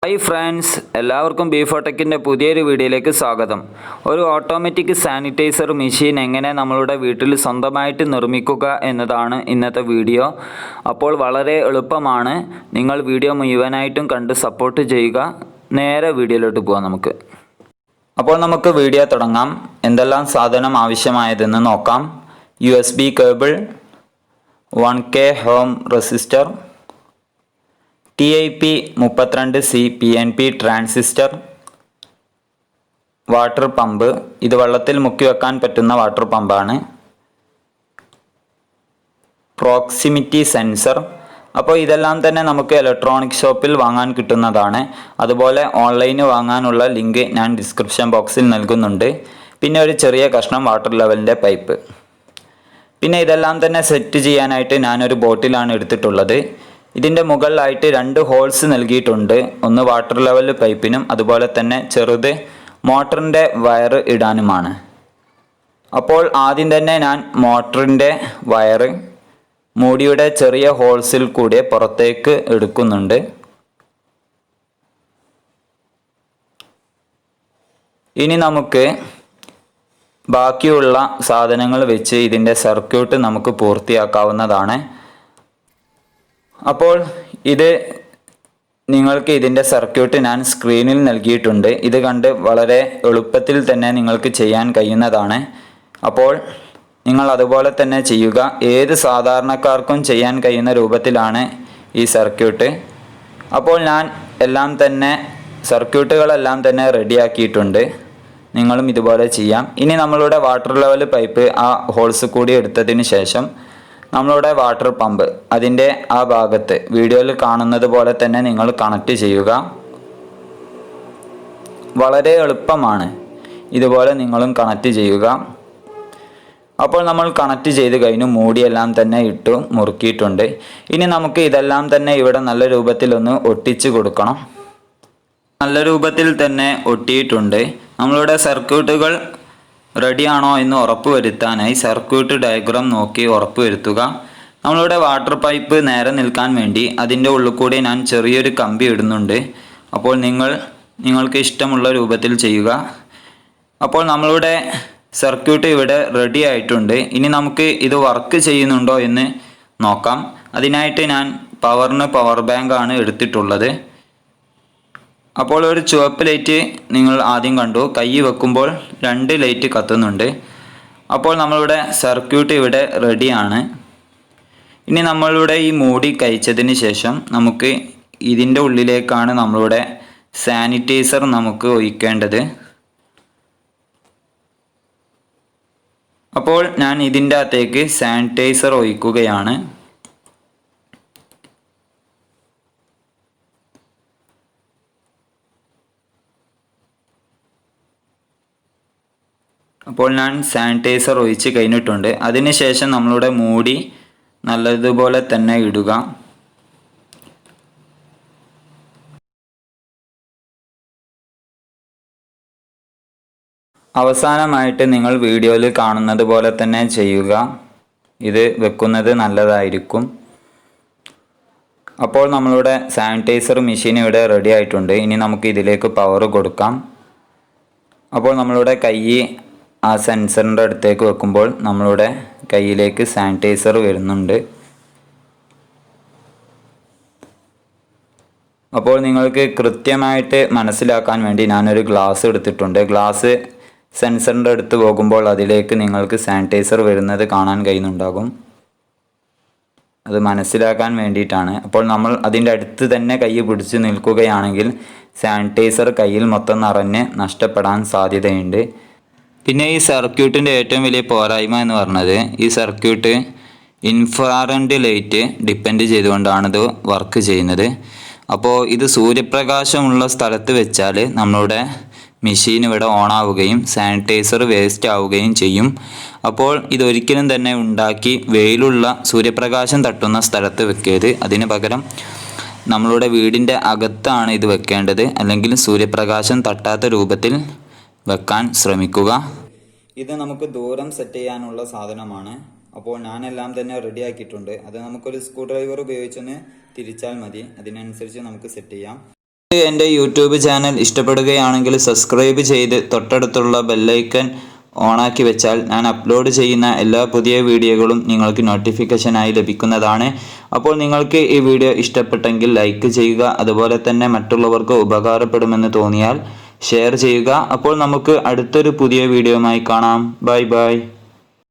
Hi friends, എല്ലാവർക്കും ബീഫോടെക്കിൻ്റെ പുതിയൊരു വീഡിയോയിലേക്ക് സ്വാഗതം. ഒരു ഓട്ടോമാറ്റിക് സാനിറ്റൈസർ മെഷീൻ എങ്ങനെ നമ്മളുടെ വീട്ടിൽ സ്വന്തമായിട്ട് നിർമ്മിക്കുക എന്നതാണ് ഇന്നത്തെ വീഡിയോ. അപ്പോൾ വളരെ എളുപ്പമാണ്. നിങ്ങൾ വീഡിയോ മുഴുവനായിട്ടും കണ്ട് സപ്പോർട്ട് ചെയ്യുക. നേരെ വീഡിയോയിലോട്ട് പോകാം നമുക്ക്. അപ്പോൾ നമുക്ക് വീഡിയോ തുടങ്ങാം. എന്തെല്ലാം സാധനം ആവശ്യമായതെന്ന് നോക്കാം. USB cable, 1K home resistor, TIP 32C PNP transistor, water pump. ഇത് വെള്ളത്തിൽ മുക്കി വെക്കാൻ പറ്റുന്ന വാട്ടർ പമ്പാണ്. Proximity sensor. അപ്പോൾ ഇതെല്ലാം തന്നെ നമുക്ക് ഇലക്ട്രോണിക് ഷോപ്പിൽ വാങ്ങാൻ കിട്ടുന്നതാണ്. അതുപോലെ ഓൺലൈന് വാങ്ങാനുള്ള ലിങ്ക് ഞാൻ ഡിസ്ക്രിപ്ഷൻ ബോക്സിൽ നൽകുന്നുണ്ട്. പിന്നെ ഒരു ചെറിയ കഷ്ണം വാട്ടർ ലെവലിൻ്റെ പൈപ്പ്. പിന്നെ ഇതെല്ലാം തന്നെ സെറ്റ് ചെയ്യാനായിട്ട് ഞാനൊരു ബോട്ടിലാണ് എടുത്തിട്ടുള്ളത്. ഇതിൻ്റെ മുകളിലായിട്ട് 2 ഹോൾസ് നൽകിയിട്ടുണ്ട്. ഒന്ന് വാട്ടർ ലെവൽ പൈപ്പിനും അതുപോലെ തന്നെ ചെറുത് മോട്ടറിൻ്റെ വയർ ഇടാനുമാണ്. അപ്പോൾ ആദ്യം തന്നെ ഞാൻ മോട്ടറിൻ്റെ വയർ മൂടിയുടെ ചെറിയ ഹോൾസിൽ കൂടി പുറത്തേക്ക് എടുക്കുന്നുണ്ട്. ഇനി നമുക്ക് ബാക്കിയുള്ള സാധനങ്ങൾ വെച്ച് ഇതിൻ്റെ സർക്യൂട്ട് നമുക്ക് പൂർത്തിയാക്കാവുന്നതാണ്. അപ്പോൾ ഇത് നിങ്ങൾക്ക് ഇതിൻ്റെ സർക്യൂട്ട് ഞാൻ സ്ക്രീനിൽ നൽകിയിട്ടുണ്ട്. ഇത് കണ്ട് വളരെ എളുപ്പത്തിൽ തന്നെ നിങ്ങൾക്ക് ചെയ്യാൻ കഴിയുന്നതാണ്. അപ്പോൾ നിങ്ങൾ അതുപോലെ തന്നെ ചെയ്യുക. ഏത് സാധാരണക്കാർക്കും ചെയ്യാൻ കഴിയുന്ന രൂപത്തിലാണ് ഈ സർക്യൂട്ട്. അപ്പോൾ ഞാൻ സർക്യൂട്ടുകളെല്ലാം തന്നെ റെഡിയാക്കിയിട്ടുണ്ട്. നിങ്ങളും ഇതുപോലെ ചെയ്യാം. ഇനി നമ്മളുടെ വാട്ടർ ലെവൽ പൈപ്പ് ആ ഹോൾസ് കൂടി എടുത്തതിന് ശേഷം നമ്മളുടെ വാട്ടർ പമ്പ് അതിൻ്റെ ആ ഭാഗത്ത് വീഡിയോയിൽ കാണുന്നത് പോലെ തന്നെ നിങ്ങൾ കണക്റ്റ് ചെയ്യുക. വളരെ എളുപ്പമാണ്. ഇതുപോലെ നിങ്ങളും കണക്റ്റ് ചെയ്യുക. അപ്പോൾ നമ്മൾ കണക്റ്റ് ചെയ്ത് കഴിഞ്ഞു. മൂടിയെല്ലാം തന്നെ ഇട്ടു മുറുക്കിയിട്ടുണ്ട്. ഇനി നമുക്ക് ഇതെല്ലാം തന്നെ ഇവിടെ നല്ല രൂപത്തിലൊന്ന് ഒട്ടിച്ച് കൊടുക്കണം. നല്ല രൂപത്തിൽ തന്നെ ഒട്ടിയിട്ടുണ്ട്. നമ്മളുടെ സർക്യൂട്ടുകൾ റെഡിയാണോ എന്ന് ഉറപ്പ് വരുത്താനായി സർക്യൂട്ട് ഡയഗ്രാം നോക്കി ഉറപ്പ് വരുത്തുക. നമ്മളുടെ വാട്ടർ പൈപ്പ് നേരെ നിൽക്കാൻ വേണ്ടി അതിൻ്റെ ഉള്ളിൽ കൂടി ഞാൻ ചെറിയൊരു കമ്പി ഇടുന്നുണ്ട്. അപ്പോൾ നിങ്ങൾക്ക് ഇഷ്ടമുള്ള രൂപത്തിൽ ചെയ്യുക. അപ്പോൾ നമ്മളുടെ സർക്യൂട്ട് ഇവിടെ റെഡി ആയിട്ടുണ്ട്. ഇനി നമുക്ക് ഇത് വർക്ക് ചെയ്യുന്നുണ്ടോ എന്ന് നോക്കാം. അതിനായിട്ട് ഞാൻ പവർ ബാങ്കാണ് എടുത്തിട്ടുള്ളത്. അപ്പോൾ ഒരു ചുവപ്പ് ലൈറ്റ് നിങ്ങൾ ആദ്യം കണ്ടു. കൈ വെക്കുമ്പോൾ 2 ലൈറ്റ് കത്തുന്നുണ്ട്. അപ്പോൾ നമ്മളുടെ സർക്യൂട്ട് ഇവിടെ റെഡിയാണ്. ഇനി നമ്മളുടെ ഈ മൂടി കഴിച്ചതിന് ശേഷം നമുക്ക് ഇതിൻ്റെ ഉള്ളിലേക്കാണ് നമ്മളുടെ സാനിറ്റൈസർ നമുക്ക് ഒഴിക്കേണ്ടത്. അപ്പോൾ ഞാൻ ഇതിൻ്റെ അകത്തേക്ക് സാനിറ്റൈസർ ഒഴിക്കുകയാണ്. അപ്പോൾ ഞാൻ സാനിറ്റൈസർ ഒഴിച്ച് കഴിഞ്ഞിട്ടുണ്ട്. അതിനുശേഷം നമ്മളുടെ മൂടി നല്ലതുപോലെ തന്നെ ഇടുക. അവസാനമായിട്ട് നിങ്ങൾ വീഡിയോയിൽ കാണുന്നത് പോലെ തന്നെ ചെയ്യുക. ഇത് വെക്കുന്നത് നല്ലതായിരിക്കും. അപ്പോൾ നമ്മളുടെ സാനിറ്റൈസർ മെഷീൻ ഇവിടെ റെഡി ആയിട്ടുണ്ട്. ഇനി നമുക്ക് ഇതിലേക്ക് പവർ കൊടുക്കാം. അപ്പോൾ നമ്മളുടെ കൈ ആ സെൻസറിൻ്റെ അടുത്തേക്ക് വെക്കുമ്പോൾ നമ്മളുടെ കയ്യിലേക്ക് സാനിറ്റൈസർ വരുന്നുണ്ട്. അപ്പോൾ നിങ്ങൾക്ക് കൃത്യമായിട്ട് മനസ്സിലാക്കാൻ വേണ്ടി ഞാനൊരു ഗ്ലാസ് എടുത്തിട്ടുണ്ട്. ഗ്ലാസ് സെൻസറിൻ്റെ അടുത്ത് പോകുമ്പോൾ അതിലേക്ക് നിങ്ങൾക്ക് സാനിറ്റൈസർ വരുന്നത് കാണാൻ കഴിയുന്നുണ്ടാകും. അത് മനസ്സിലാക്കാൻ വേണ്ടിയിട്ടാണ്. അപ്പോൾ നമ്മൾ അതിൻ്റെ അടുത്ത് തന്നെ കൈ പിടിച്ച് നിൽക്കുകയാണെങ്കിൽ സാനിറ്റൈസർ കയ്യിൽ മൊത്തം നിറഞ്ഞ് നഷ്ടപ്പെടാൻ സാധ്യതയുണ്ട്. പിന്നെ ഈ സർക്യൂട്ടിൻ്റെ ഏറ്റവും വലിയ പോരായ്മ എന്ന് പറഞ്ഞത് ഈ സർക്യൂട്ട് ഇൻഫ്രാറെഡ് ലൈറ്റ് ഡിപ്പെൻഡ് ചെയ്തുകൊണ്ടാണിത് വർക്ക് ചെയ്യുന്നത്. അപ്പോൾ ഇത് സൂര്യപ്രകാശമുള്ള സ്ഥലത്ത് വെച്ചാൽ നമ്മളുടെ മെഷീൻ ഇവിടെ ഓണാവുകയും സാനിറ്റൈസർ വേസ്റ്റ് ആവുകയും ചെയ്യും. അപ്പോൾ ഇതൊരിക്കലും തന്നെ ഉണ്ടാക്കി വെയിലുള്ള സൂര്യപ്രകാശം തട്ടുന്ന സ്ഥലത്ത് വെക്കരുത്. അതിന് പകരം നമ്മളുടെ വീടിൻ്റെ അകത്താണ് ഇത് വെക്കേണ്ടത്. അല്ലെങ്കിൽ സൂര്യപ്രകാശം തട്ടാത്ത രൂപത്തിൽ വെക്കാൻ ശ്രമിക്കുക. ഇത് നമുക്ക് ദൂരം സെറ്റ് ചെയ്യാനുള്ള സാധനമാണ്. അപ്പോൾ ഞാനെല്ലാം തന്നെ റെഡിയാക്കിയിട്ടുണ്ട്. അത് നമുക്കൊരു സ്ക്രൂ ഡ്രൈവർ ഉപയോഗിച്ചൊന്ന് തിരിച്ചാൽ മതി. അതിനനുസരിച്ച് നമുക്ക് സെറ്റ് ചെയ്യാം. എൻ്റെ യൂട്യൂബ് ചാനൽ ഇഷ്ടപ്പെടുകയാണെങ്കിൽ സബ്സ്ക്രൈബ് ചെയ്ത് തൊട്ടടുത്തുള്ള ബെല്ലൈക്കൺ ഓണാക്കി വെച്ചാൽ ഞാൻ അപ്ലോഡ് ചെയ്യുന്ന എല്ലാ പുതിയ വീഡിയോകളും നിങ്ങൾക്ക് നോട്ടിഫിക്കേഷനായി ലഭിക്കുന്നതാണ്. അപ്പോൾ നിങ്ങൾക്ക് ഈ വീഡിയോ ഇഷ്ടപ്പെട്ടെങ്കിൽ ലൈക്ക് ചെയ്യുക. അതുപോലെ തന്നെ മറ്റുള്ളവർക്ക് ഉപകാരപ്പെടുമെന്ന് തോന്നിയാൽ ഷെയർ ചെയ്യുക. അപ്പോൾ നമുക്ക് അടുത്തൊരു പുതിയ വീഡിയോയുമായി കാണാം. Bye bye.